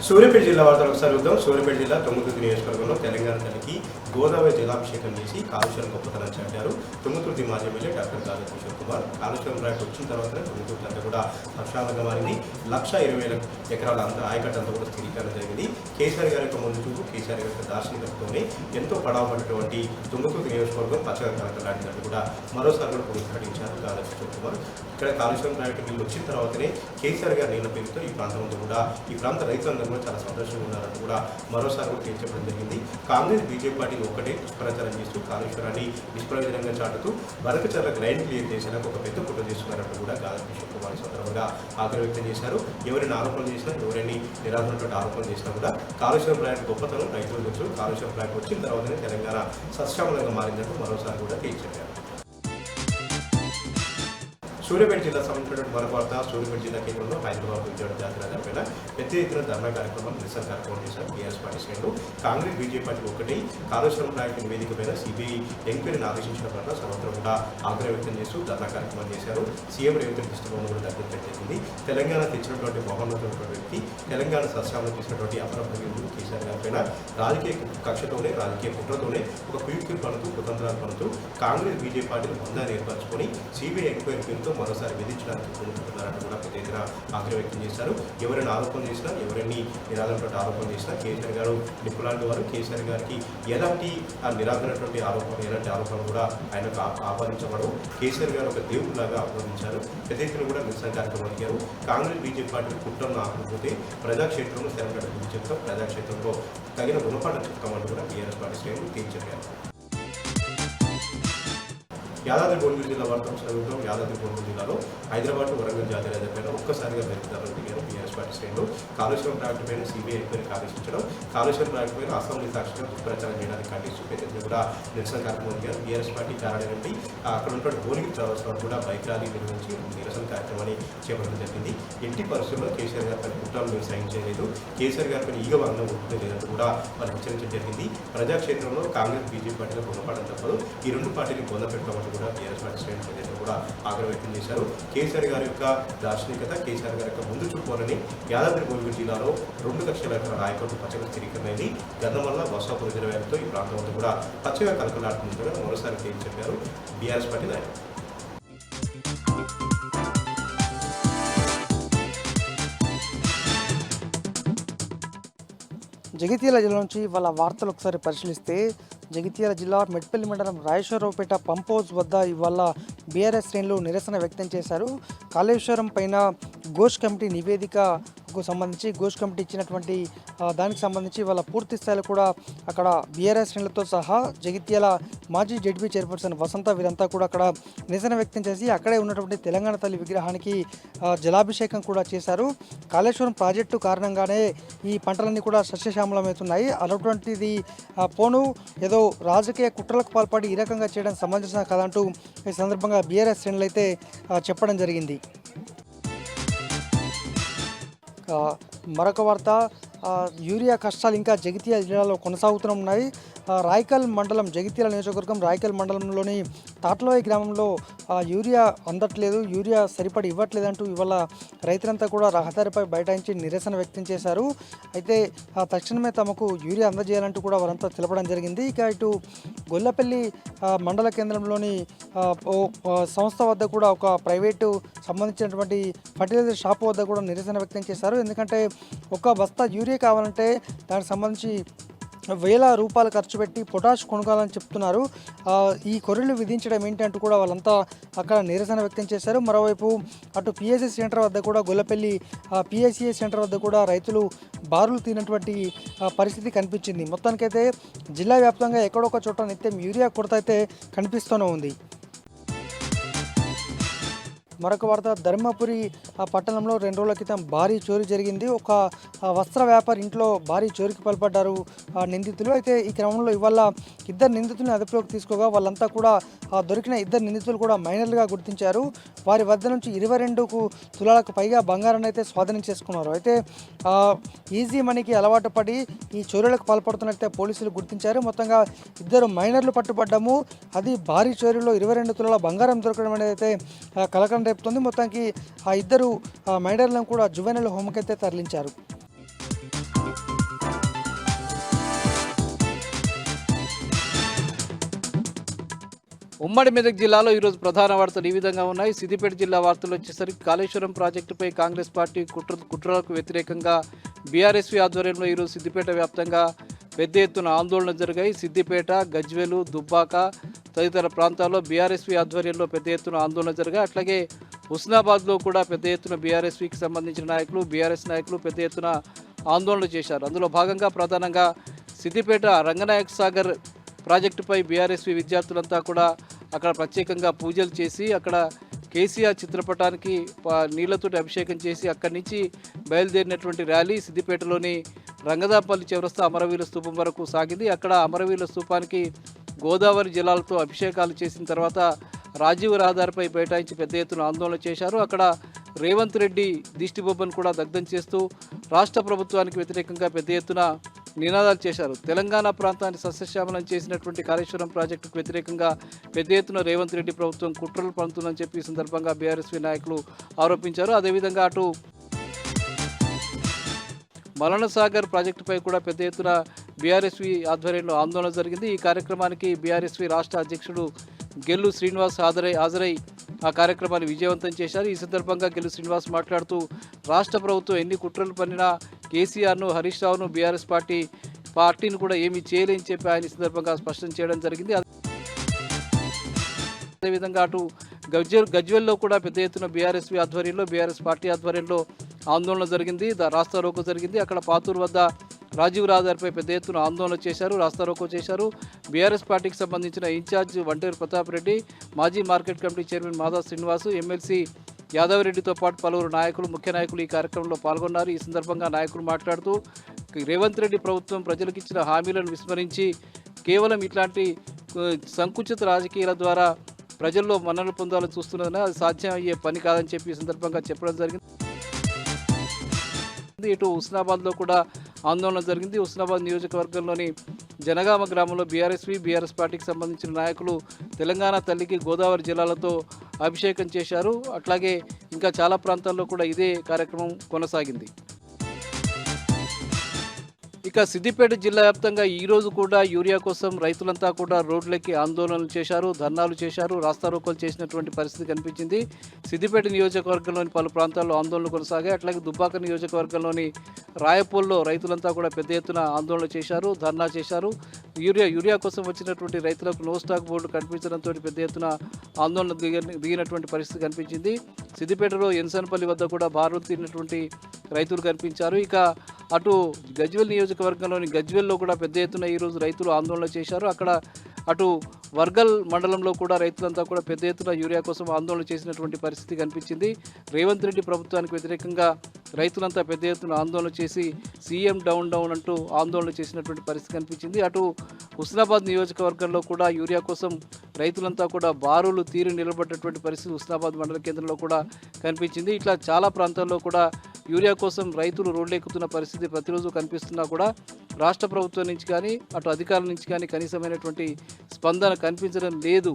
సూర్యాపేట జిల్లా వార్తలు ఒకసారి చూద్దాం. సూర్యాపేట జిల్లా తుంగతుర్తి నియోజకవర్గంలో తెలంగాణ తల్లికి గోదావరి జలాభిషేకం చేసి కాళేశ్వరం గొప్పతనం చాటారు తుంగతుర్తి మాజీ ఎమ్మెల్యే డాక్టర్ గాలి కిషోర్ కుమార్. కాళేశ్వరం ప్రాజెక్టు వచ్చిన తర్వాత తుంగతుర్తి అంతా కూడా వర్షాలుగా మారింది. 1,20,000 ఎకరాల ఆయకట్టు అంతా కూడా స్థిరీకరణ జరిగింది. కేసీఆర్ గారి యొక్క ముందు చూపు, కేసీఆర్ గారి యొక్క దార్శనికతతోనే ఎంతో పడవబడినటువంటి తుంగతుర్తి నియోజకవర్గం పచ్చగా కలకలాడినట్టు కూడా మరోసారి కూడా పునరుద్ఘాటించారు గాలి కిషోర్ కుమార్. ఇక్కడ కాళేశ్వరం ప్రాజెక్టు నీళ్ళు వచ్చిన తర్వాతనే కేసీఆర్ గారి నీళ్ల పేరుతో ఈ ప్రాంతంలో కూడా ఈ ప్రాంత రైతులందరూ కూడా చాలా సంతోషంగా ఉన్నారంటూ కూడా మరోసారి కూడా తేల్చడం జరిగింది. కాంగ్రెస్ బీజేపీ పార్టీ ఒక్కటే దుష్ప్రచారం చేస్తూ కాళేశ్వరాన్ని నిష్ప్రయోజనంగా చాటుతూ వరకచర్ల గ్రైండ్ క్లియర్ చేసేందుకు ఒక పెద్ద కుట్ర చేస్తున్నారంటూ కూడా గాలి కిషోర్ కుమార్ సందర్భంగా ఆగ్రహం వ్యక్తం చేశారు. ఎవరిని ఆరోపణలు చేసినా, ఎవరిని నిరాధారణ ఆరోపణలు చేసినా కూడా కాళేశ్వరం ప్రాజెక్టు గొప్పతనం రైతులకు వచ్చు. కాళేశ్వరం ప్రాజెక్టు వచ్చిన తర్వాతనే తెలంగాణ సస్యామలంగా మారిందంటూ మరోసారి కూడా తేల్చారు. సూర్యాపేట జిల్లా సంబంధించినటువంటి మరొక వార్త. సూర్యాపేట జిల్లా కేంద్రంలో హైదరాబాద్ విజయవాడ జాతర జరిపిన పెద్ద ఎత్తున ధర్నా కార్యక్రమం, నిరసన కార్యక్రమం చేశారు టీఆర్ఎస్ పార్టీ శ్రేణులు. కాంగ్రెస్ బీజేపీ పార్టీ ఒకటి కాళేశ్వరం ప్రాజెక్టు నివేదిక పైన సిబిఐ ఎంక్వైరీని ఆదేశించిన పట్ల సర్వత్రా కూడా ఆగ్రహం వ్యక్తం చేస్తూ ధర్నా కార్యక్రమం చేశారు. సీఎం రేవంత్ రెడ్డి దృష్టికోణం కూడా తగ్గించడం జరిగింది. తెలంగాణ తెచ్చినటువంటి మహోన్నతమైనటువంటి వ్యక్తి, తెలంగాణ సస్యాలను చేసినటువంటి అపరభ్యులు కేసీఆర్ గారి పైన రాజకీయ కక్షతోనే, రాజకీయ కుట్రతోనే ఒక పీక్కి పడుతూ, కుతంత్రాలు పడుతూ కాంగ్రెస్ బీజేపీ పార్టీలు బంధాన్ని ఏర్పరచుకొని సిబిఐ ఎంక్వైరీ పేరుతో మరోసారి విధించడానికి పూనుకుంటున్నారంటూ కూడా పెద్ద ఎత్తున ఆగ్రహం వ్యక్తం చేశారు. ఎవరైనా ఆరోపణ చేసినా, ఎవరిని నిరాధారణ ఆరోపణ చేసినా కేసీఆర్ గారు నిపుణులాంటి వారు. కేసీఆర్ గారికి ఎలాంటి నిరాధారణ ఆరోపణ, ఎలాంటి ఆరోపణలు కూడా ఆయనకు ఆపాదించబడవు. కేసీఆర్ గారు ఒక దేవుడిలాగా ఆహ్వానించారు. పెద్ద ఎత్తున కూడా నిరసన కార్యక్రమం అడిగారు. కాంగ్రెస్ బీజేపీ పార్టీలు కుట్రను ఆపకపోతే ప్రజాక్షేత్రంలో తెలంగాణ చెప్తాం, ప్రజాక్షేత్రంలో తగిన గుణపాఠం చెప్తామంటూ కూడా టీఆర్ఎస్ పార్టీ శ్రేణులు తేల్చారు. యాదాద్రి భువనగిరి జిల్లా వార్తలు చదువుతాం. యాదాద్రి భువనగిరి జిల్లాలో హైదరాబాద్ వరంగల్ జాతీయ రహదారిపైన ఒక్కసారిగా బెదిరిదారులు దిగారు టీఆర్ఎస్ పార్టీ శ్రేణులు. కాళేశ్వరం ప్రాజెక్టు పైన సిబిఐ ఎంక్వైరీకి ఆదేశించడం, కాళేశ్వరం ప్రాజెక్టు పైన అసెంబ్లీ సాక్షిగా దుష్ప్రచారం చేయడానికి ఖండిస్తూ పెద్ద కూడా నిరసన కార్యక్రమం దిగారు. టీఆర్ఎస్ పార్టీ కార్యాలయం నుండి అక్కడ ఉన్నటువంటి భువనగిరి చౌరస్ వరకు కూడా బైక్ ర్యాలీ నిర్వహించి నిరసన కార్యక్రమాన్ని చేపట్టడం జరిగింది. ఎట్టి పరిస్థితుల్లో కేసీఆర్ గారి పైన కుట్రలు మేము సైన్ చేయలేదు, కేసీఆర్ గారి పైన ఈగ వాహనం ఉంటుంది లేదంటూ కూడా వాళ్ళు హెచ్చరించడం జరిగింది. ప్రజాక్షేత్రంలో కాంగ్రెస్ బీజేపీ పార్టీలకు గుణపడడం తప్పదు. ఈ రెండు పార్టీని పొంద పెట్టామంటూ కూడా టీఆర్ఎస్ పార్టీ శ్రేణులు కూడా ఆగ్రహం వ్యక్తం చేశారు. కేసీఆర్ గారి యొక్క దార్శనికత, కేసీఆర్ గారి యొక్క ముందు చూపులని యాదాద్రి భువనగిరి జిల్లాలో 2,00,000 ఎకరాల ఆయకట్టు పచ్చగా స్థిరీకరణైంది. గతం వల్ల వర్షాపు రిజర్వాయర్తో ఈ ప్రాంతం అంతా కూడా పచ్చగా కలకలాడుతుందని మరోసారి చెప్పారు బీఆర్ఎస్ పార్టీ నాయకులు. జగిత్యాల జిల్లా నుంచి వాళ్ళ వార్తలు ఒకసారి పరిశీలిస్తే, జగిత్యాల జిల్లా మెట్పల్లి మండలం రాయేశ్వరరావుపేట పంప్ హౌస్ వద్ద ఇవాళ బీఆర్ఎస్ శ్రేణులు నిరసన వ్యక్తం చేశారు. కాళేశ్వరం పైన ఘోష్ కమిటీ నివేదికకు సంబంధించి, ఘోష్ కమిటీ ఇచ్చినటువంటి దానికి సంబంధించి వాళ్ళ పూర్తి స్థాయిలో కూడా అక్కడ బీఆర్ఎస్ శ్రేణులతో సహా జగిత్యాల మాజీ జడ్పీ చైర్పర్సన్ వసంత వీరంతా కూడా అక్కడ నిరసన వ్యక్తం చేసి అక్కడే ఉన్నటువంటి తెలంగాణ తల్లి విగ్రహానికి జలాభిషేకం కూడా చేశారు. కాళేశ్వరం ప్రాజెక్టు కారణంగానే ఈ పంటలన్నీ కూడా సస్యశ్యామలమవుతున్నాయి, అటువంటిది పోను ఏదో రాజకీయ కుట్రలకు పాల్పడి ఈ రకంగా చేయడం సమంజసం కాదంటూ ఈ సందర్భంగా బీఆర్ఎస్ శ్రేణులు అయితే చెప్పడం జరిగింది. మరొక వార్త, యూరియా కష్టాలు ఇంకా జగిత్యాల జిల్లాలో కొనసాగుతూనే ఉన్నాయి. రాయకల్ మండలం, జగిత్యాల నియోజకవర్గం రాయకల్ మండలంలోని తాట్లవాయి గ్రామంలో యూరియా అందట్లేదు, యూరియా సరిపడి ఇవ్వట్లేదంటూ ఇవాళ రైతులంతా కూడా రహదారిపై బైఠాయించి నిరసన వ్యక్తం చేశారు. అయితే తక్షణమే తమకు యూరియా అందజేయాలంటూ కూడా వారంతా తెలపడం జరిగింది. ఇక ఇటు గొల్లపల్లి మండల కేంద్రంలోని సంస్థ వద్ద కూడా ఒక ప్రైవేటు సంబంధించినటువంటి ఫర్టిలైజర్ షాప్ వద్ద కూడా నిరసన వ్యక్తం చేశారు. ఎందుకంటే ఒక బస్తా యూరియా కావాలంటే దానికి సంబంధించి ₹1,000 ఖర్చు పెట్టి పొటాష్ కొనుక్కోవాలని చెప్తున్నారు. ఈ కొర్రీలు విధించడం ఏంటంటూ కూడా వాళ్ళంతా అక్కడ నిరసన వ్యక్తం చేశారు. మరోవైపు అటు పిఎస్సి సెంటర్ వద్ద కూడా, గొల్లపల్లి పిఎస్సిఏ సెంటర్ వద్ద కూడా రైతులు బారులు తీనటువంటి పరిస్థితి కనిపించింది. మొత్తానికైతే జిల్లా వ్యాప్తంగా ఎక్కడొక చోట నిత్యం యూరియా కొరత అయితే కనిపిస్తూనే ఉంది. మరొక వార్త, ధర్మపురి పట్టణంలో 2 రోజుల క్రితం భారీ చోరీ జరిగింది. ఒక వస్త్ర వ్యాపారి ఇంట్లో భారీ చోరీకి పాల్పడ్డారు నిందితులు. అయితే ఈ క్రమంలో ఇవాళ 2 నిందితులను అదుపులోకి తీసుకోగా వాళ్ళంతా కూడా దొరికిన 2 నిందితులు కూడా మైనర్లుగా గుర్తించారు. వారి వద్ద నుంచి 22 తులాలకు పైగా బంగారాన్ని అయితే స్వాధీనం చేసుకున్నారు. అయితే ఈజీ మనీకి అలవాటు పడి ఈ చోరీలకు పాల్పడుతున్నట్టే పోలీసులు గుర్తించారు. మొత్తంగా 2 మైనర్లు పట్టుబడ్డము, అది భారీ చోరీలో 22 తులాల బంగారం దొరకడం అనేది అయితే కలకలం రేపుతోంది. మొత్తానికి ఆ 2 మైనర్లను కూడా జువెనైల్ హోమ్కి అయితే తరలించారు. ఉమ్మడి మెదక్ జిల్లాలో ఈరోజు ప్రధాన వార్తలు ఈ విధంగా ఉన్నాయి. సిద్దిపేట జిల్లా వార్తలు వచ్చేసరికి కాళేశ్వరం ప్రాజెక్టుపై కాంగ్రెస్ పార్టీ కుట్రలకు వ్యతిరేకంగా బీఆర్ఎస్వి ఆధ్వర్యంలో ఈరోజు సిద్దిపేట వ్యాప్తంగా పెద్ద ఎత్తున ఆందోళన జరిగాయి. సిద్దిపేట, గజ్వేలు, దుబ్బాక తదితర ప్రాంతాల్లో బీఆర్ఎస్వి ఆధ్వర్యంలో పెద్ద ఎత్తున ఆందోళన జరిగాయి. అట్లాగే హుస్నాబాద్లో కూడా పెద్ద ఎత్తున బీఆర్ఎస్వికి సంబంధించిన నాయకులు, బీఆర్ఎస్ నాయకులు పెద్ద ఎత్తున ఆందోళన చేశారు. అందులో భాగంగా ప్రధానంగా సిద్దిపేట రంగనాయక సాగర్ ప్రాజెక్టుపై బీఆర్ఎస్వి విద్యార్థులంతా కూడా అక్కడ ప్రత్యేకంగా పూజలు చేసి అక్కడ కేసీఆర్ చిత్రపటానికి నీళ్లతోటి అభిషేకం చేసి అక్కడి నుంచి బయలుదేరినటువంటి ర్యాలీ సిద్దిపేటలోని రంగదాపల్లి చౌరస్తా అమరవీరుల స్తూపం వరకు సాగింది. అక్కడ అమరవీరుల స్తూపానికి గోదావరి జలాలతో అభిషేకాలు చేసిన తర్వాత రాజీవ్ రహదారిపై బైఠాయించి పెద్ద ఎత్తున ఆందోళన చేశారు. అక్కడ రేవంత్ రెడ్డి దిష్టిబొబ్బను కూడా దగ్ధం చేస్తూ రాష్ట్ర ప్రభుత్వానికి వ్యతిరేకంగా పెద్ద ఎత్తున నినాదాలు చేశారు. తెలంగాణ ప్రాంతాన్ని సస్యశ్యామలం చేసినటువంటి కాళేశ్వరం ప్రాజెక్టుకు వ్యతిరేకంగా పెద్ద ఎత్తున రేవంత్ రెడ్డి ప్రభుత్వం కుట్రలు పడుతుందని చెప్పి ఈ సందర్భంగా బీఆర్ఎస్వి నాయకులు ఆరోపించారు. అదేవిధంగా అటు మలనసాగర్ ప్రాజెక్టుపై కూడా పెద్ద ఎత్తున బీఆర్ఎస్వి ఆధ్వర్యంలో ఆందోళన జరిగింది. ఈ కార్యక్రమానికి బీఆర్ఎస్వి రాష్ట్ర అధ్యక్షుడు గెల్లు శ్రీనివాస్ హాజరై ఆ కార్యక్రమాన్ని విజయవంతం చేశారు. ఈ సందర్భంగా గెల్లు శ్రీనివాస్ మాట్లాడుతూ రాష్ట్ర ప్రభుత్వం ఎన్ని కుట్రలు పన్నినా కేసీఆర్ను, హరీష్ రావును, బీఆర్ఎస్ పార్టీని కూడా ఏమీ చేయలేని చెప్పి ఆయన ఈ సందర్భంగా స్పష్టం చేయడం జరిగింది. అదేవిధంగా అటు గజ్వేల్లో కూడా పెద్ద ఎత్తున బీఆర్ఎస్వి ఆధ్వర్యంలో, బీఆర్ఎస్ పార్టీ ఆధ్వర్యంలో ఆందోళన జరిగింది. రాస్తారోకో జరిగింది. అక్కడ పాతూరు వద్ద రాజీవ్ రహదారిపై పెద్ద ఎత్తున ఆందోళన చేశారు, రాస్తారోకో చేశారు. బీఆర్ఎస్ పార్టీకి సంబంధించిన ఇన్ఛార్జ్ వంటేరు ప్రతాప్ రెడ్డి, మాజీ market committee chairman Madhav Srinivasu, MLC యాదవరెడ్డితో పాటు పలువురు నాయకులు, ముఖ్య నాయకులు ఈ కార్యక్రమంలో పాల్గొన్నారు. ఈ సందర్భంగా నాయకులు మాట్లాడుతూ రేవంత్ రెడ్డి ప్రభుత్వం ప్రజలకు ఇచ్చిన హామీలను విస్మరించి కేవలం ఇట్లాంటి సంకుచిత రాజకీయాల ద్వారా ప్రజల్లో మన్ననలు పొందాలని చూస్తున్నదని అది సాధ్యం అయ్యే పని కాదని చెప్పి ఈ సందర్భంగా చెప్పడం జరిగింది. ఇటు హుస్నాబాద్లో కూడా ఆందోళన జరిగింది. హుస్నాబాద్ నియోజకవర్గంలోని జనగామ గ్రామంలో బీఆర్ఎస్ పార్టీకి సంబంధించిన నాయకులు తెలంగాణ తల్లికి గోదావరి జలాలతో అభిషేకం చేశారు. అట్లాగే ఇంకా చాలా ప్రాంతాల్లో కూడా ఇదే కార్యక్రమం కొనసాగింది. ఇక సిద్దిపేట జిల్లా వ్యాప్తంగా ఈరోజు కూడా యూరియా కోసం రైతులంతా కూడా రోడ్లెక్కి ఆందోళనలు చేశారు, ధర్నాలు చేశారు, రాస్తారోకోలు చేసినటువంటి పరిస్థితి కనిపించింది. సిద్దిపేట నియోజకవర్గంలోని పలు ప్రాంతాల్లో ఆందోళనలు కొనసాగాయి. అట్లాగే దుబ్బాక నియోజకవర్గంలోని రాయపూల్లో రైతులంతా కూడా పెద్ద ఎత్తున ఆందోళన చేశారు, ధర్నా చేశారు. యూరియా కోసం వచ్చినటువంటి రైతులకు నో స్టాక్ బోర్డు కనిపించడంతో పెద్ద ఎత్తున ఆందోళన దిగినటువంటి పరిస్థితి కనిపించింది. సిద్దిపేటలో ఎన్సన్పల్లి వద్ద కూడా బారులు తీరినటువంటి రైతులు కనిపించారు. ఇక అటు గజ్వేల్ నియోజకవర్గంలోని గజ్వేల్లో కూడా పెద్ద ఎత్తున ఈరోజు రైతులు ఆందోళన చేశారు. అక్కడ అటు వర్గల్ మండలంలో కూడా రైతులంతా కూడా పెద్ద ఎత్తున యూరియా కోసం ఆందోళన చేసినటువంటి పరిస్థితి కనిపించింది. రేవంత్ రెడ్డి ప్రభుత్వానికి వ్యతిరేకంగా రైతులంతా పెద్ద ఎత్తున ఆందోళన చేసి సీఎం డౌన్ అంటూ ఆందోళన చేసినటువంటి పరిస్థితి కనిపించింది. అటు హుస్నాబాద్ నియోజకవర్గంలో కూడా యూరియా కోసం రైతులంతా కూడా బారులు తీరి నిలబడ్డటువంటి పరిస్థితి హుస్నాబాద్ మండల కేంద్రంలో కూడా కనిపించింది. ఇట్లా చాలా ప్రాంతాల్లో కూడా యూరియా కోసం రైతులు రోడ్లెక్కుతున్న పరిస్థితి ప్రతిరోజు కనిపిస్తున్నా కూడా రాష్ట్ర ప్రభుత్వం నుంచి కానీ అటు అధికారుల నుంచి కానీ కనీసమైనటువంటి స్పందన కనిపించడం లేదు.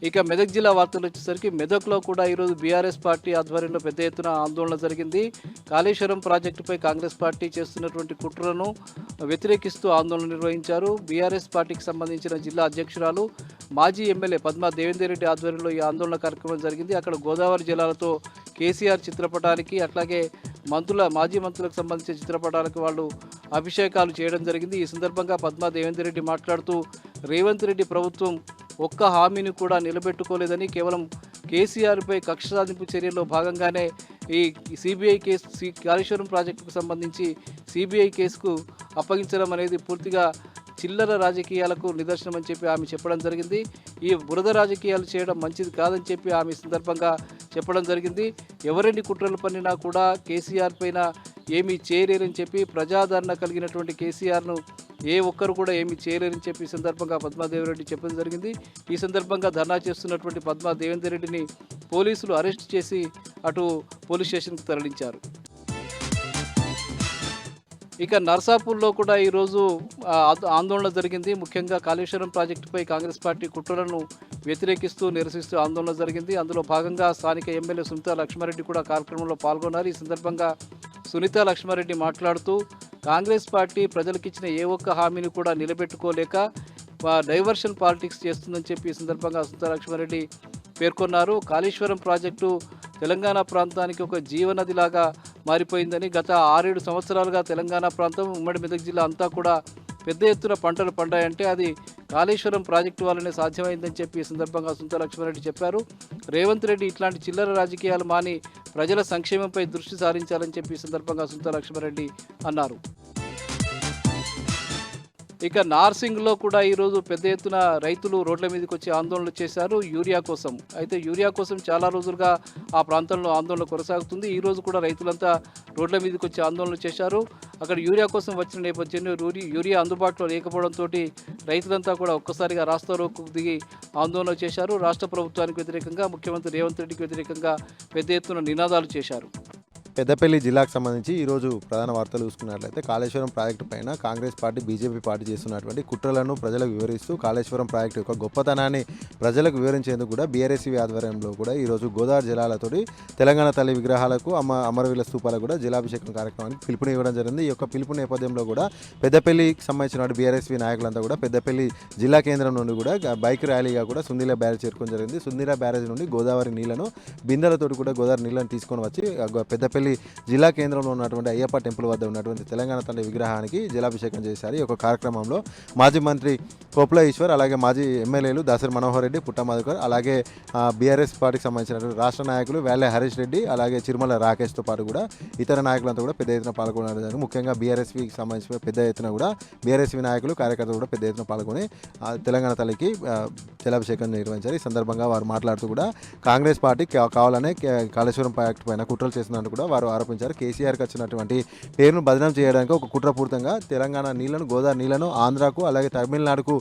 ఇక మెదక్ జిల్లా వార్తలు వచ్చేసరికి మెదక్లో కూడా ఈరోజు బీఆర్ఎస్ పార్టీ ఆధ్వర్యంలో పెద్ద ఎత్తున ఆందోళన జరిగింది. కాళేశ్వరం ప్రాజెక్టుపై కాంగ్రెస్ పార్టీ చేస్తున్నటువంటి కుట్రలను వ్యతిరేకిస్తూ ఆందోళన నిర్వహించారు. బీఆర్ఎస్ పార్టీకి సంబంధించిన జిల్లా అధ్యక్షురాలు మాజీ ఎమ్మెల్యే పద్మా దేవేందర్ రెడ్డి ఆధ్వర్యంలో ఈ ఆందోళన కార్యక్రమం జరిగింది. అక్కడ గోదావరి జలాలతో కేసీఆర్ చిత్రపటానికి అట్లాగే మాజీ మంత్రులకు సంబంధించిన చిత్రపటాలకు వాళ్ళు అభిషేకాలు చేయడం జరిగింది. ఈ సందర్భంగా పద్మా దేవేందర్ రెడ్డి మాట్లాడుతూ రేవంత్ రెడ్డి ప్రభుత్వం ఒక్క హామీని కూడా నిలబెట్టుకోలేదని, కేవలం కేసీఆర్పై కక్ష సాధింపు చర్యల్లో భాగంగానే ఈ సిబిఐ కేసు కాళేశ్వరం ప్రాజెక్టుకు సంబంధించి సిబిఐ కేసుకు అప్పగించడం అనేది పూర్తిగా చిల్లర రాజకీయాలకు నిదర్శనం అని చెప్పి ఆమె చెప్పడం జరిగింది. ఈ బురద రాజకీయాలు చేయడం మంచిది కాదని చెప్పి ఆమె సందర్భంగా చెప్పడం జరిగింది. ఎవరెన్ని కుట్రలు పన్నినా కూడా కేసీఆర్ పైన ఏమీ చేయలేరని చెప్పి, ప్రజాదరణ కలిగినటువంటి కేసీఆర్ను ఏ ఒక్కరు కూడా ఏమీ చేయలేరని చెప్పి ఈ సందర్భంగా పద్మా దేవేందర్ రెడ్డి చెప్పడం జరిగింది. ఈ సందర్భంగా ధర్నా చేస్తున్నటువంటి పద్మా దేవేందర్ రెడ్డిని పోలీసులు అరెస్ట్ చేసి అటు పోలీస్ స్టేషన్కి తరలించారు. ఇక నర్సాపూర్లో కూడా ఈరోజు ఆందోళన జరిగింది. ముఖ్యంగా కాళేశ్వరం ప్రాజెక్టుపై కాంగ్రెస్ పార్టీ కుట్రలను వ్యతిరేకిస్తూ నిరసిస్తూ ఆందోళన జరిగింది. అందులో భాగంగా స్థానిక ఎమ్మెల్యే సునీతా లక్ష్మారెడ్డి కూడా కార్యక్రమంలో పాల్గొన్నారు. ఈ సందర్భంగా సునీతా లక్ష్మారెడ్డి మాట్లాడుతూ కాంగ్రెస్ పార్టీ ప్రజలకిచ్చిన ఏ ఒక్క హామీని కూడా నిలబెట్టుకోలేక డైవర్షన్ పాలిటిక్స్ చేస్తుందని చెప్పి ఈ సందర్భంగా సునీతా లక్ష్మారెడ్డి పేర్కొన్నారు. కాళేశ్వరం ప్రాజెక్టు తెలంగాణ ప్రాంతానికి ఒక జీవనదిలాగా మారిపోయిందని, గత 6-7 సంవత్సరాలుగా తెలంగాణ ప్రాంతం ఉమ్మడి మెదక్ జిల్లా అంతా కూడా పెద్ద ఎత్తున పంటలు పండాయంటే అది కాళేశ్వరం ప్రాజెక్టు వల్లనే సాధ్యమైందని చెప్పి ఈ సందర్భంగా సునీతా లక్ష్మారెడ్డి చెప్పారు. రేవంత్ రెడ్డి ఇట్లాంటి చిల్లర రాజకీయాలు మాని ప్రజల సంక్షేమంపై దృష్టి సారించాలని చెప్పి ఈ సందర్భంగా సునీతా లక్ష్మారెడ్డి అన్నారు. ఇక నార్సింగ్లో కూడా ఈరోజు పెద్ద ఎత్తున రైతులు రోడ్ల మీదకి వచ్చి ఆందోళనలు చేశారు యూరియా కోసం. అయితే యూరియా కోసం చాలా రోజులుగా ఆ ప్రాంతంలో ఆందోళన కొనసాగుతుంది. ఈరోజు కూడా రైతులంతా రోడ్ల మీదకి వచ్చి ఆందోళనలు చేశారు. అక్కడ యూరియా కోసం వచ్చిన నేపథ్యంలో యూరియా అందుబాటులో లేకపోవడంతో రైతులంతా కూడా ఒక్కసారిగా రాస్తారోకోకు దిగి ఆందోళన చేశారు. రాష్ట్ర ప్రభుత్వానికి వ్యతిరేకంగా, ముఖ్యమంత్రి రేవంత్ రెడ్డికి వ్యతిరేకంగా పెద్ద ఎత్తున నినాదాలు చేశారు. పెద్దపల్లి జిల్లాకు సంబంధించి ఈరోజు ప్రధాన వార్తలు చూసుకున్నట్లయితే కాళేశ్వరం ప్రాజెక్టు పైన కాంగ్రెస్ పార్టీ, బీజేపీ పార్టీ చేస్తున్నటువంటి కుట్రలను ప్రజలకు వివరిస్తూ కాళేశ్వరం ప్రాజెక్టు యొక్క గొప్పతనాన్ని ప్రజలకు వివరించేందుకు కూడా బీఆర్ఎస్సీ ఆధ్వర్యంలో కూడా ఈరోజు గోదావరి జలాలతోటి తెలంగాణ తల్లి విగ్రహాలకు అమరవీరుల స్తూపాలకు కూడా జలాభిషేకం కార్యక్రమానికి పిలుపునివ్వడం జరిగింది. ఈ యొక్క పిలుపు నేపథ్యంలో కూడా పెద్దపల్లికి సంబంధించిన బీఆర్ఎస్సీ నాయకులంతా కూడా పెద్దపల్లి జిల్లా కేంద్రం నుండి కూడా బైక్ ర్యాలీగా కూడా సుందీల బ్యారేజ్ చేరుకోవడం జరిగింది. సుందీల బ్యారేజ్ నుండి గోదావరి నీళ్లను బిందెలతోటి కూడా గోదావరి నీళ్లను తీసుకొని వచ్చి పెద్దపల్లి జిల్లా కేంద్రంలో ఉన్నటువంటి అయ్యప్ప టెంపుల్ వద్ద ఉన్నటువంటి తెలంగాణ తల్లి విగ్రహానికి జలాభిషేకం చేశారు. ఈ యొక్క కార్యక్రమంలో మాజీ మంత్రి కోప్ల ఈశ్వర్, అలాగే మాజీ ఎమ్మెల్యేలు దాసరి మనోహర్ రెడ్డి, పుట్ట మధుకర్, అలాగే బీఆర్ఎస్ పార్టీకి సంబంధించినటువంటి రాష్ట్ర నాయకులు వేళ్ళ హరీష్ రెడ్డి, అలాగే చిరుమల రాకేష్తో పాటు కూడా ఇతర నాయకులంతా కూడా పెద్ద ఎత్తున పాల్గొనడం. ముఖ్యంగా బీఆర్ఎస్పీకి సంబంధించిన పెద్ద ఎత్తున కూడా బీఆర్ఎస్పీ నాయకులు, కార్యకర్తలు కూడా పెద్ద ఎత్తున పాల్గొని తెలంగాణ తల్లికి జలాభిషేకం నిర్వహించారు. ఈ సందర్భంగా వారు మాట్లాడుతూ కూడా కాంగ్రెస్ పార్టీ కావాలనే కాళేశ్వరం ప్రాజెక్టు పైన కుట్రలు చేస్తున్నట్టు కూడా వారు ఆరోపించారు. కేసీఆర్కి వచ్చినటువంటి పేరును బదనాం చేయడానికి ఒక కుట్రపూరితంగా తెలంగాణ నీళ్లను, గోదావరి నీళ్లను ఆంధ్రాకు అలాగే తమిళనాడుకు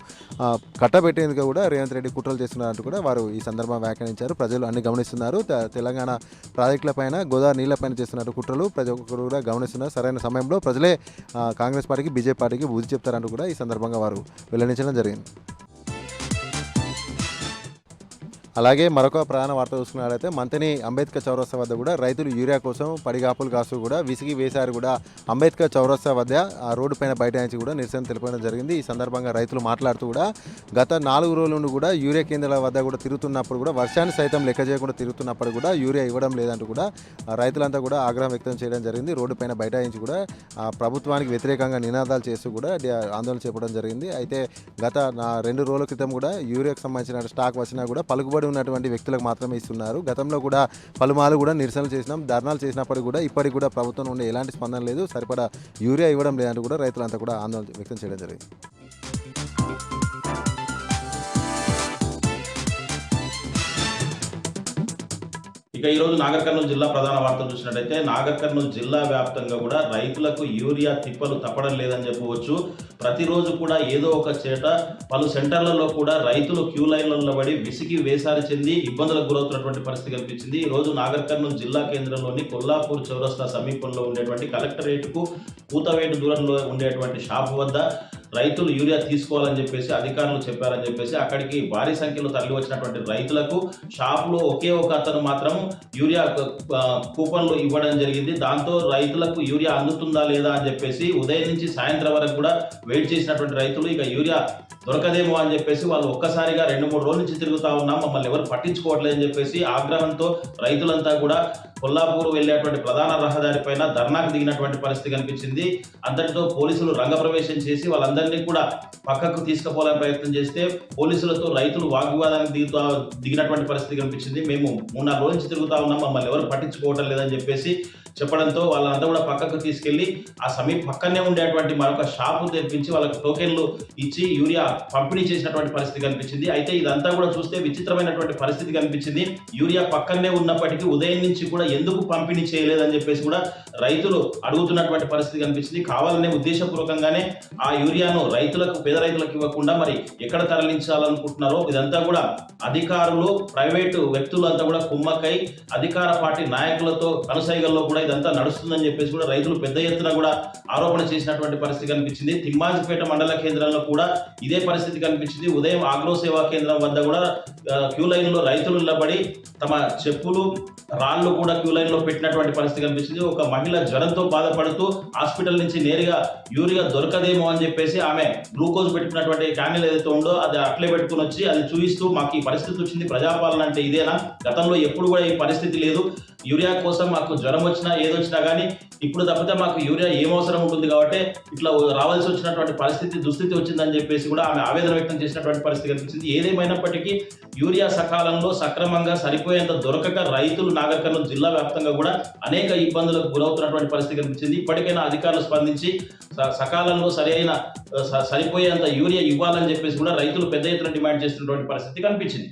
కట్టబెట్టేందుకు కూడా రేవంత్ రెడ్డి కుట్రలు చేస్తున్నారంటూ కూడా వారు ఈ సందర్భంగా వ్యాఖ్యానించారు. ప్రజలు అన్ని గమనిస్తున్నారు. తెలంగాణ ప్రాజెక్టులపైన, గోదావరి నీళ్లపైన చేస్తున్నట్టు కుట్రలు ప్రతి ఒక్కరు కూడా గమనిస్తున్నారు. సరైన సమయంలో ప్రజలే కాంగ్రెస్ పార్టీకి, బీజేపీ పార్టీకి బుద్ధి చెప్తారంటూ కూడా ఈ సందర్భంగా వారు వెల్లడించడం జరిగింది. అలాగే మరొక ప్రధాన వార్త చూసుకున్నట్లయితే మంతని అంబేద్కర్ చౌరస్తా వద్ద కూడా రైతులు యూరియా కోసం పడిగాపులు కాస్తూ కూడా విసిగి వేశారు. కూడా అంబేద్కర్ చౌరస్తా వద్ద ఆ రోడ్డు పైన బైఠాయించి కూడా నిరసన తెలపడం జరిగింది. ఈ సందర్భంగా రైతులు మాట్లాడుతూ కూడా గత 4 రోజుల నుండి కూడా యూరియా కేంద్రాల వద్ద కూడా తిరుగుతున్నప్పుడు కూడా వర్షాన్ని సైతం లెక్క చేయకుండా తిరుగుతున్నప్పుడు కూడా యూరియా ఇవ్వడం లేదంటూ కూడా రైతులంతా కూడా ఆగ్రహం వ్యక్తం చేయడం జరిగింది. రోడ్డు పైన బైఠాయించి కూడా ప్రభుత్వానికి వ్యతిరేకంగా నినాదాలు చేస్తూ కూడా ఆందోళన చేపట్టడం జరిగింది. అయితే గత 2 రోజుల క్రితం కూడా యూరియాకు సంబంధించిన స్టాక్ వచ్చినా కూడా పలుకుబడి ఉన్నటువంటి వ్యక్తులకు మాత్రమే ఇస్తున్నారు. గతంలో కూడా పలుమార్లు కూడా నిరసనలు చేసినాం, ధర్నాలు చేసినప్పటికీ కూడా ఇప్పటికి కూడా ప్రభుత్వం నుండి ఎలాంటి స్పందన లేదు, సరిపడా యూరియా ఇవ్వడం లేదంటూ కూడా రైతులంతా కూడా ఆందోళన వ్యక్తం చేయడం జరిగింది. ఇక ఈరోజు నాగర్ కర్నూలు జిల్లా ప్రధాన వార్తలు చూసినట్టయితే నాగర్ కర్నూలు జిల్లా వ్యాప్తంగా కూడా రైతులకు యూరియా తిప్పలు తప్పడం లేదని చెప్పవచ్చు. ప్రతిరోజు కూడా ఏదో ఒక చేట పలు సెంటర్లలో కూడా రైతులు క్యూ లైన్లలో పడి విసిగి వేసారి చెంది ఇబ్బందులకు గురవుతున్నటువంటి పరిస్థితి కనిపించింది. ఈ రోజు నాగర్ కర్నూలు జిల్లా కేంద్రంలోని కొల్లాపూర్ చౌరస్తా సమీపంలో ఉండేటువంటి కలెక్టరేట్కు కూతవేటు దూరంలో ఉండేటువంటి షాపు వద్ద రైతులు యూరియా తీసుకోవాలని చెప్పేసి అధికారులు చెప్పారని చెప్పేసి అక్కడికి భారీ సంఖ్యలో తరలి వచ్చినటువంటి రైతులకు షాపులో ఒకే ఒక అతను మాత్రం యూరియా కూపన్లు ఇవ్వడం జరిగింది. దాంతో రైతులకు యూరియా అందుతుందా లేదా అని చెప్పేసి ఉదయం నుంచి సాయంత్రం వరకు కూడా వెయిట్ చేసినటువంటి రైతులు ఇక యూరియా దొరకదేమో అని చెప్పేసి వాళ్ళు ఒక్కసారిగా 2-3 రోజుల నుంచి తిరుగుతా ఉన్నాం, మమ్మల్ని ఎవరు పట్టించుకోవట్లేదని చెప్పేసి ఆగ్రహంతో రైతులంతా కూడా కొల్లాపూర్ వెళ్ళేటువంటి ప్రధాన రహదారి పైన ధర్నాకు దిగినటువంటి పరిస్థితి కనిపించింది. అంతటితో పోలీసులు రంగప్రవేశం చేసి వాళ్ళందరినీ కూడా పక్కకు తీసుకుపోవాలని ప్రయత్నం చేస్తే పోలీసులతో రైతులు వాగ్వివాదానికి దిగినటువంటి పరిస్థితి కనిపించింది. మేము 3-4 రోజుల నుంచి తిరుగుతా ఉన్నాం, మమ్మల్ని ఎవరు పట్టించుకోవటం లేదని చెప్పేసి చెప్పడంతో వాళ్ళంతా కూడా పక్కకు తీసుకెళ్లి ఆ పక్కనే ఉండేటువంటి మరొక షాపు తెప్పించి వాళ్ళకి టోకెన్లు ఇచ్చి యూరియా పంపిణీ చేసినటువంటి పరిస్థితి కనిపించింది. అయితే ఇదంతా కూడా చూస్తే విచిత్రమైనటువంటి పరిస్థితి కనిపించింది. యూరియా పక్కనే ఉన్నప్పటికీ ఉదయం నుంచి కూడా ఎందుకు పంపిణీ చేయలేదని చెప్పేసి కూడా రైతులు అడుగుతున్నటువంటి పరిస్థితి కనిపించింది. కావాలనే ఉద్దేశపూర్వకంగానే ఆ యూరియాను పేద రైతులకు ఇవ్వకుండా మరి ఎక్కడ తరలించాలనుకుంటున్నారో ఇదంతా కూడా అధికారులు, ప్రైవేటు వ్యక్తులు అంతా కూడా కుమ్మక్కై అధికార పార్టీ నాయకులతో కనుసైగల్లో కూడా ఇదంతా నడుస్తుందని చెప్పేసి కూడా రైతులు పెద్ద ఎత్తున కూడా ఆరోపణ చేసినటువంటి పరిస్థితి కనిపించింది. తిమ్మాజిపేట మండల కేంద్రంలో కూడా ఇదే పరిస్థితి కనిపించింది. ఉదయం ఆగ్రో సేవా కేంద్రం వద్ద కూడా క్యూ లైన్ లో రైతులు నిలబడి తమ చెప్పులు రాళ్లు కూడా క్యూ లైన్ లో పెట్టినటువంటి పరిస్థితి కనిపించింది. ఒక మహిళ జ్వరంతో బాధపడుతూ హాస్పిటల్ నుంచి నేరుగా యూరియా దొరకదేమో అని చెప్పేసి ఆమె గ్లూకోజ్ పెట్టుకున్నటువంటి క్యానిల్ ఏదైతే ఉందో అది అట్లే పెట్టుకుని వచ్చి అది చూపిస్తూ మాకు ఈ పరిస్థితి వచ్చింది, ప్రజాపాలన అంటే ఇదేనా, గతంలో ఎప్పుడు కూడా ఈ పరిస్థితి లేదు, యూరియా కోసం మాకు జ్వరం వచ్చినా ఏదొచ్చినా కానీ ఇప్పుడు తప్పితే మాకు యూరియా ఏం అవసరం ఉంటుంది కాబట్టి ఇట్లా రావాల్సి వచ్చినటువంటి దుస్థితి వచ్చిందని చెప్పేసి కూడా ఆమె ఆవేదన వ్యక్తం చేసినటువంటి పరిస్థితి కనిపించింది. ఏదేమైనప్పటికీ యూరియా సకాలంలో సక్రమంగా సరిపోయేంత దొరకక రైతులు నాగర్ కర్నూలు జిల్లా వ్యాప్తంగా కూడా అనేక ఇబ్బందులకు గురవుతున్నటువంటి పరిస్థితి కనిపించింది. ఇప్పటికైనా అధికారులు స్పందించి సకాలంలో సరిపోయేంత యూరియా ఇవ్వాలని చెప్పేసి కూడా రైతులు పెద్ద ఎత్తున డిమాండ్ చేస్తున్నటువంటి పరిస్థితి కనిపించింది.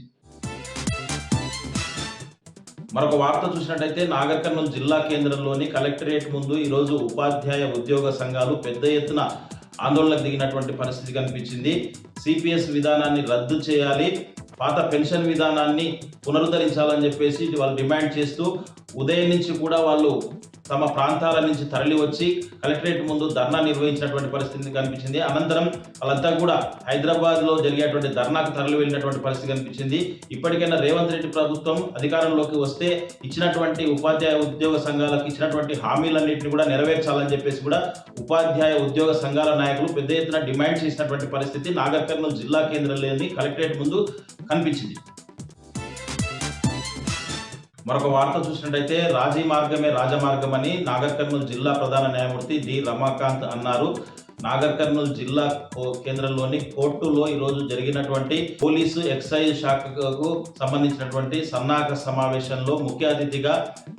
మరొక వార్త చూసినట్టయితే నాగర్ కర్నూలు జిల్లా కేంద్రంలోని కలెక్టరేట్ ముందు ఈరోజు ఉపాధ్యాయ ఉద్యోగ సంఘాలు పెద్ద ఎత్తున ఆందోళనకు దిగినటువంటి పరిస్థితి కనిపించింది. సిపిఎస్ విధానాన్ని రద్దు చేయాలి, పాత పెన్షన్ విధానాన్ని పునరుద్ధరించాలని చెప్పేసి వాళ్ళు డిమాండ్ చేస్తూ ఉదయం నుంచి కూడా వాళ్ళు తమ ప్రాంతాల నుంచి తరలి వచ్చి కలెక్టరేట్ ముందు ధర్నా నిర్వహించినటువంటి పరిస్థితి కనిపించింది. అనంతరం వాళ్ళంతా కూడా హైదరాబాద్ లో జరిగేటువంటి ధర్నాకు తరలి వెళ్ళినటువంటి పరిస్థితి కనిపించింది. ఇప్పటికైనా రేవంత్ రెడ్డి ప్రభుత్వం అధికారంలోకి వస్తే ఇచ్చినటువంటి ఉపాధ్యాయ ఉద్యోగ సంఘాలకు ఇచ్చినటువంటి హామీలన్నింటినీ కూడా నెరవేర్చాలని చెప్పేసి కూడా ఉపాధ్యాయ ఉద్యోగ సంఘాల నాయకులు పెద్ద ఎత్తున డిమాండ్ చేసినటువంటి పరిస్థితి నాగర్ కర్నూలు జిల్లా కేంద్రంలోని కలెక్టరేట్ ముందు కనిపించింది. మరొక వార్త చూసినట్టయితే రాజీ మార్గమే రాజమార్గం అని నాగర్ కర్నూలు జిల్లా ప్రధాన న్యాయమూర్తి డి రమాకాంత్ అన్నారు. నాగర్ కర్నూలు జిల్లా కేంద్రంలోని కోర్టులో ఈరోజు జరిగినటువంటి పోలీసు ఎక్సైజ్ శాఖకు సంబంధించినటువంటి సన్నాహక సమావేశంలో ముఖ్య అతిథిగా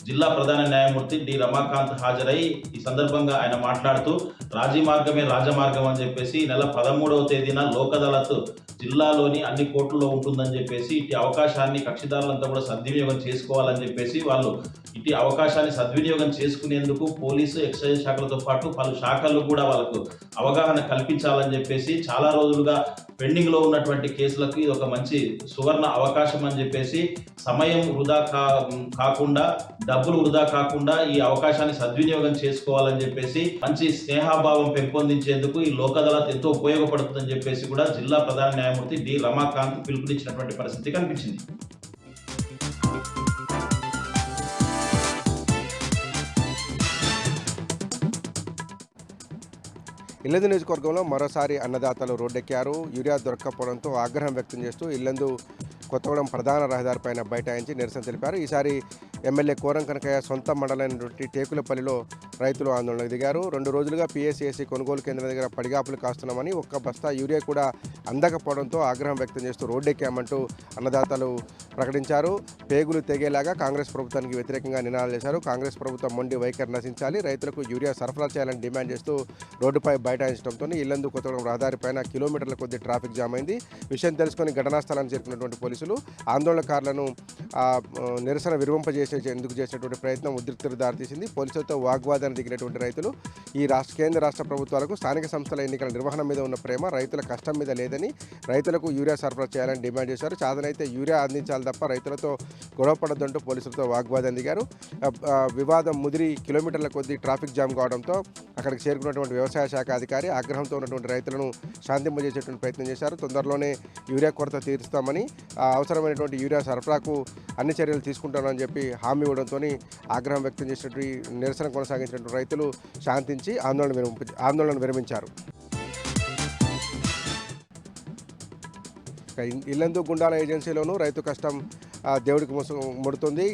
జిల్లా ప్రధాన న్యాయమూర్తి డి రమాకాంత్ హాజరై ఈ సందర్భంగా ఆయన మాట్లాడుతూ రాజీ మార్గమే రాజమార్గం అని చెప్పేసి ఈ నెల 13వ తేదీన లోక్ అదాలత్ జిల్లాలోని అన్ని కోర్టుల్లో ఉంటుందని చెప్పేసి ఇటు అవకాశాన్ని కక్షిదారులంతా కూడా సద్వినియోగం చేసుకోవాలని చెప్పేసి వాళ్ళు ఇటు అవకాశాన్ని సద్వినియోగం చేసుకునేందుకు పోలీసు ఎక్సైజ్ శాఖలతో పాటు పలు శాఖలు కూడా వాళ్ళకు అవగాహన కల్పించాలని చెప్పేసి చాలా రోజులుగా పెండింగ్ లో ఉన్నటువంటి కేసులకు ఇది ఒక మంచి సువర్ణ అవకాశం అని చెప్పేసి సమయం వృధా కాకుండా డబ్బులు వృధా కాకుండా ఈ అవకాశాన్ని సద్వినియోగం చేసుకోవాలని చెప్పేసి మంచి స్నేహాభావం పెంపొందించేందుకు ఈ లోక్ అదాలత్ ఎంతో ఉపయోగపడుతుందని చెప్పేసి కూడా జిల్లా ప్రధాన న్యాయమూర్తి డి రమాకాంత్ పిలుపునిచ్చినటువంటి పరిస్థితి కనిపించింది. ఇల్లందు నియోజకవర్గంలో మరోసారి అన్నదాతలు రోడ్డెక్కారు. యూరియా దొరక్కపోవడంతో ఆగ్రహం వ్యక్తం చేస్తూ ఇల్లందు కొత్తగూడెం ప్రధాన రహదారిపైన బైఠాయించి నిరసన తెలిపారు. ఈసారి ఎమ్మెల్యే కోరం కనకయ్య సొంత మండలైనటువంటి టేకులపల్లిలో రైతులు ఆందోళనకు దిగారు. 2 రోజులుగా పిఎస్సిఎస్సి కొనుగోలు కేంద్రం దగ్గర పడిగాపులు కాస్తున్నామని, ఒక్క బస్తా యూరియా కూడా అందకపోవడంతో ఆగ్రహం వ్యక్తం చేస్తూ రోడ్డెక్కామంటూ అన్నదాతలు ప్రకటించారు. పేగులు తెగేలాగా కాంగ్రెస్ ప్రభుత్వానికి వ్యతిరేకంగా నినాదాలు చేశారు. కాంగ్రెస్ ప్రభుత్వం మొండి వైఖరి నశించాలి, రైతులకు యూరియా సరఫరా చేయాలని డిమాండ్ చేస్తూ రోడ్డుపై బైఠాయించడంతో ఇల్లందు కొత్తగూడెం రహదారిపైన కిలోమీటర్ల కొద్ది ట్రాఫిక్ జామ్ అయింది. విషయం తెలుసుకొని ఘటనా స్థలానికి చేరుకున్నటువంటి పోలీసులు ఆందోళనకారులను నిరసన ఎందుకు చేసినటువంటి ప్రయత్నం ఉద్రిక్తతకు దారితీసింది. పోలీసులతో వాగ్వాదాన్ని దిగినటువంటి రైతులు కేంద్ర రాష్ట్ర ప్రభుత్వాలకు స్థానిక సంస్థల ఎన్నికల నిర్వహణ మీద ఉన్న ప్రేమ రైతుల కష్టం మీద లేదని, రైతులకు యూరియా సరఫరా చేయాలని డిమాండ్ చేశారు. చాదనైతే యూరియా అందించాలి తప్ప రైతులతో గొడవపడొద్దంటూ పోలీసులతో వాగ్వాదాన్ని దిగారు. వివాదం ముదిరి కిలోమీటర్ల కొద్దీ ట్రాఫిక్ జామ్ కావడంతో అక్కడికి చేరుకున్నటువంటి వ్యవసాయ శాఖ అధికారి ఆగ్రహంతో ఉన్నటువంటి రైతులను శాంతింపజేసేటువంటి ప్రయత్నం చేశారు. తొందరలోనే యూరియా కొరత తీరుస్తామని, అవసరమైనటువంటి యూరియా సరఫరాకు అన్ని చర్యలు తీసుకుంటామని చెప్పి హామీ ఇవ్వడంతో ఆగ్రహం వ్యక్తం చేసినటువంటి నిరసన కొనసాగించినటువంటి రైతులు శాంతించి ఆందోళన విరమించారు. ఇల్లందు గుండాల ఏజెన్సీలోనూ రైతు కష్టం దేవుడికి ముడుతుంది.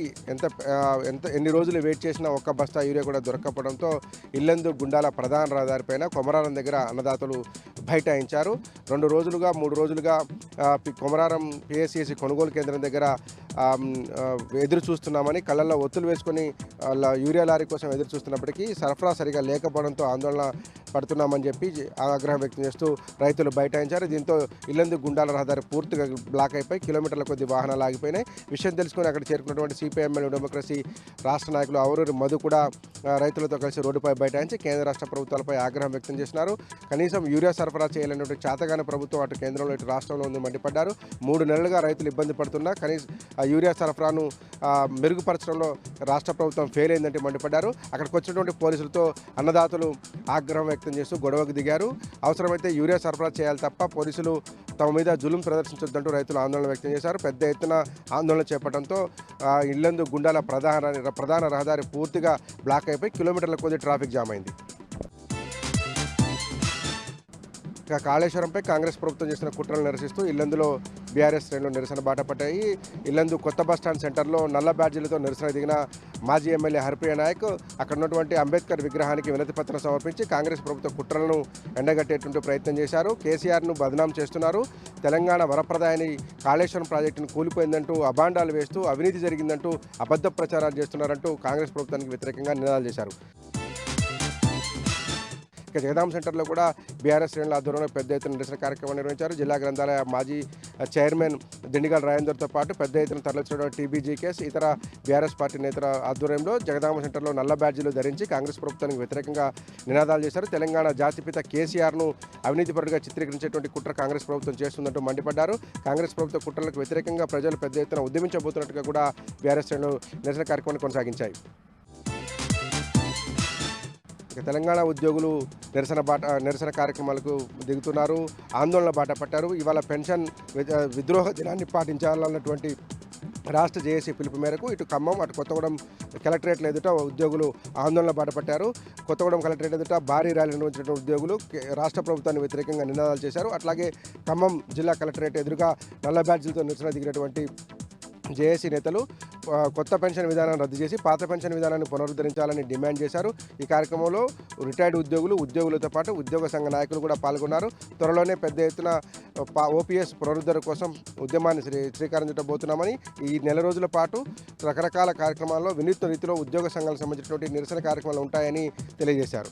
ఎన్ని రోజులు వెయిట్ చేసినా ఒక్క బస్తా యూరియా కూడా దొరక్కపోవడంతో ఇల్లందు గుండాల ప్రధాన రహదారిపైన కొమరారం దగ్గర అన్నదాతలు బైఠాయించారు. 2 రోజులుగా 3 రోజులుగా కొమరారం పిఎస్సిఎస్సి కొనుగోలు కేంద్రం దగ్గర ఎదురు చూస్తున్నామని, కళ్ళల్లో ఒత్తులు వేసుకొని యూరియా లారీ కోసం ఎదురు చూస్తున్నప్పటికీ సరఫరా సరిగా లేకపోవడంతో ఆందోళన పడుతున్నామని చెప్పి ఆగ్రహం వ్యక్తం చేస్తూ రైతులు బైఠాయించారు. దీంతో ఇల్లందు గుండాల రహదారి పూర్తిగా బ్లాక్ అయిపోయి కిలోమీటర్ల కొద్ది వాహనాలు ఆగిపోయినాయి. విషయం తెలుసుకొని అక్కడ చేరుకున్నటువంటి సిపిఐఎంఎల్ డెమోక్రసీ రాష్ట్ర నాయకులు అవరూరి మధు కూడా రైతులతో కలిసి రోడ్డుపై బైఠాయించి కేంద్ర రాష్ట్ర ప్రభుత్వాలపై ఆగ్రహం వ్యక్తం చేస్తున్నారు. కనీసం యూరియా సరఫరా చేయాలనేటువంటి చేతగాని ప్రభుత్వం అటు కేంద్రంలో ఇటు రాష్ట్రంలో ఉంది మండిపడ్డారు. 3 నెలలుగా రైతులు ఇబ్బంది పడుతున్నా కనీసం యూరియా సరఫరాను మెరుగుపరచడంలో రాష్ట్ర ప్రభుత్వం ఫెయిల్ అయిందంటే మండిపడ్డారు. అక్కడికి వచ్చినటువంటి పోలీసులతో అన్నదాతలు ఆగ్రహం వ్యక్తం చేస్తూ గొడవకు దిగారు. అవసరమైతే యూరియా సరఫరా చేయాలి తప్ప పోలీసులు తమ మీద జులుం ప్రదర్శించొద్దంటూ రైతులు ఆందోళన వ్యక్తం చేశారు. పెద్ద ఎత్తున ఆందోళన చేపట్టడంతో ఇల్లందు గుండాల ప్రధాన రహదారి పూర్తిగా బ్లాక్ అయిపోయి కిలోమీటర్ల కొద్ది ట్రాఫిక్ జామ్ అయింది. ఇక కాళేశ్వరంపై కాంగ్రెస్ ప్రభుత్వం చేసిన కుట్రలు నిరసిస్తూ ఇల్లందులో బీఆర్ఎస్ శ్రేణులు నిరసన బాట పట్టాయి. ఇల్లందు కొత్త బస్టాండ్ సెంటర్లో నల్ల బ్యాడ్జీలతో నిరసన దిగిన మాజీ ఎమ్మెల్యే హరిప్రియ నాయక్ అక్కడ ఉన్నటువంటి అంబేద్కర్ విగ్రహానికి వినతి పత్రం సమర్పించి కాంగ్రెస్ ప్రభుత్వ కుట్రలను ఎండగట్టేటువంటి ప్రయత్నం చేశారు. కేసీఆర్ను బదనాం చేస్తున్నారు. తెలంగాణ వరప్రదాయని కాళేశ్వరం ప్రాజెక్టును కూలిపోయిందంటూ అభాండాలు వేస్తూ అవినీతి జరిగిందంటూ అబద్ధ ప్రచారాలు చేస్తున్నారంటూ కాంగ్రెస్ ప్రభుత్వానికి వ్యతిరేకంగా నినాదాలు చేశారు. ఇక జగదాం సెంటర్లో కూడా బీఆర్ఎస్ శ్రేణుల ఆధ్వర్యంలో పెద్ద ఎత్తున నిరసన కార్యక్రమం నిర్వహించారు. జిల్లా గ్రంథాలయ మాజీ చైర్మన్ దిండిగల్ రాజేందర్తో పాటు పెద్ద ఎత్తున తరలించిన టీబీజీకేఎస్ ఇతర బీఆర్ఎస్ పార్టీ నేతల ఆధ్వర్యంలో జగదామ సెంటర్లో నల్ల బ్యాడ్జీలు ధరించి కాంగ్రెస్ ప్రభుత్వానికి వ్యతిరేకంగా నినాదాలు చేశారు. తెలంగాణ జాతిపిత కేసీఆర్ను అవినీతిపరుడుగా చిత్రీకరించేటువంటి కుట్ర కాంగ్రెస్ ప్రభుత్వం చేస్తుందంటూ మండిపడ్డారు. కాంగ్రెస్ ప్రభుత్వ కుట్రలకు వ్యతిరేకంగా ప్రజలు పెద్ద ఎత్తున ఉద్యమించబోతున్నట్టుగా కూడా బీఆర్ఎస్ శ్రేణులు నిరసన కార్యక్రమాన్ని కొనసాగించాయి. ఇక తెలంగాణ ఉద్యోగులు నిరసన కార్యక్రమాలకు దిగుతున్నారు. ఆందోళన బాట పట్టారు. ఇవాళ పెన్షన్ విద్రోహ దినాన్ని పాటించాలన్నటువంటి రాష్ట్ర జేఏసీ పిలుపు మేరకు ఇటు ఖమ్మం అటు కొత్తగూడెం కలెక్టరేట్ల ఎదుట ఉద్యోగులు ఆందోళన బాటపట్టారు. కొత్తగూడెం కలెక్టరేట్ ఎదుట భారీ ర్యాలీ నిర్వహించిన ఉద్యోగులు రాష్ట్ర ప్రభుత్వానికి వ్యతిరేకంగా నినాదాలు చేశారు. అట్లాగే ఖమ్మం జిల్లా కలెక్టరేట్ ఎదురుగా నల్ల బ్యాడ్జీలతో నిరసన దిగినటువంటి జేఏసీ నేతలు కొత్త పెన్షన్ విధానాన్ని రద్దు చేసి పాత పెన్షన్ విధానాన్ని పునరుద్ధరించాలని డిమాండ్ చేశారు. ఈ కార్యక్రమంలో రిటైర్డ్ ఉద్యోగులతో పాటు ఉద్యోగ సంఘ నాయకులు కూడా పాల్గొన్నారు. త్వరలోనే పెద్ద ఎత్తున ఓపీఎస్ పునరుద్ధరణ కోసం ఉద్యమాన్ని శ్రీకారం చుట్టబోతున్నామని, ఈ నెల రోజుల పాటు రకరకాల కార్యక్రమాల్లో వినూత్న రీతిలో ఉద్యోగ సంఘాలకు సంబంధించినటువంటి నిరసన కార్యక్రమాలు ఉంటాయని తెలియజేశారు.